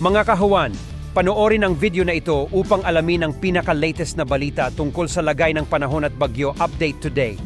Mga kahuwan, panoorin ang video na ito upang alamin ang pinaka-latest na balita tungkol sa lagay ng panahon at bagyo update today.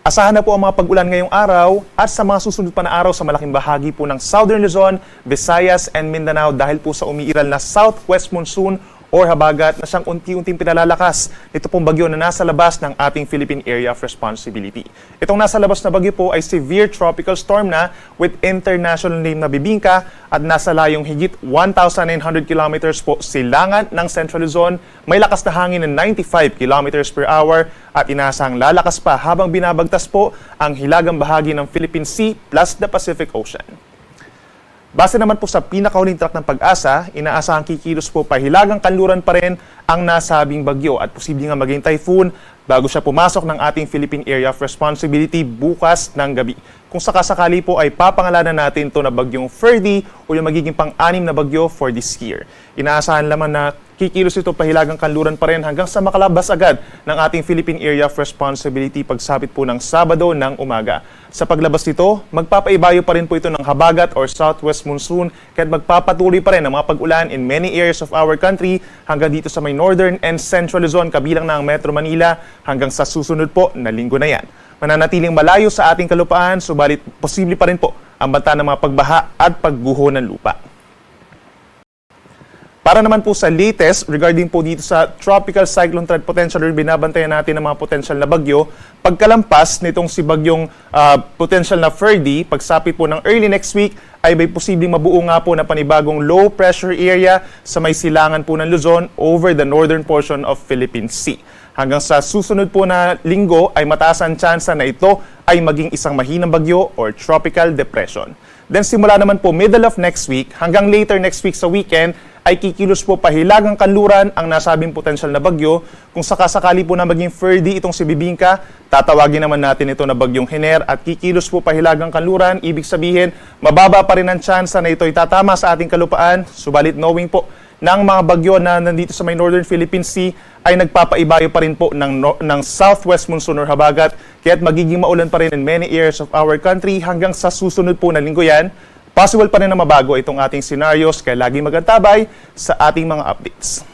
Asahan na po ang mga pag-ulan ngayong araw at sa mga susunod pa na araw sa malaking bahagi po ng Southern Luzon, Visayas and Mindanao dahil po sa umiiral na southwest monsoon or habagat na siyang unti-unting pinalalakas. Ito pong bagyo na nasa labas ng ating Philippine Area of Responsibility. Itong nasa labas na bagyo po ay severe tropical storm na with international name na Bibingka at nasa layong higit 1,900 kilometers po silangan ng Central Luzon. May lakas na hangin ng 95 kilometers per hour at inaasahang lalakas pa habang binabagtas po ang hilagang bahagi ng Philippine Sea plus the Pacific Ocean. Base naman po sa pinakahuling track ng Pag-asa, inaasahang kikilos po pahilagang kanluran pa rin ang nasabing bagyo at posibleng nga maging typhoon bago siya pumasok ng ating Philippine Area of Responsibility bukas ng gabi. Kung sakasakali po ay papangalanan natin ito na bagyong Ferdy o yung magiging pang-anim na bagyo for this year. Inaasahan naman na kikilos ito pahilagang kanluran pa rin hanggang sa makalabas agad ng ating Philippine Area of Responsibility pagsapit po ng Sabado ng umaga. Sa paglabas nito, magpapaibayo pa rin po ito ng habagat or southwest monsoon kaya't magpapatuloy pa rin ang mga pag-ulan in many areas of our country hanggang dito sa may northern and central Luzon kabilang na ang Metro Manila hanggang sa susunod po na linggo na yan. Mananatiling malayo sa ating kalupaan, subalit posible pa rin po ang banta ng mga pagbaha at pagguho ng lupa. Para naman po sa latest regarding po dito sa tropical cyclone threat potential or binabantayan natin ng mga potential na bagyo, pagkalampas nitong si bagyong potential na Ferdy, pagsapit po ng early next week, ay may posibleng mabuo nga po na panibagong low pressure area sa may silangan po ng Luzon over the northern portion of Philippine Sea. Hanggang sa susunod po na linggo ay mataas ang tsansa na ito ay maging isang mahinang bagyo or tropical depression. Then simula naman po middle of next week hanggang later next week sa weekend ay kikilos po pahilagang kanluran ang nasabing potential na bagyo. Kung sakasakali po na maging Ferdy itong si Bibingka, tatawagin naman natin ito na bagyong Hener at kikilos po pahilagang kanluran. Ibig sabihin, mababa pa rin ang tsansa na ito ay tatama sa ating kalupaan. Subalit knowing po ng mga bagyo na nandito sa may northern Philippine Sea ay nagpapaibayo pa rin po ng southwest monsoon or habagat kaya't magiging maulan pa rin in many areas of our country hanggang sa susunod po na linggo yan. Possible pa rin na mabago itong ating scenarios kaya lagi magantabay sa ating mga updates.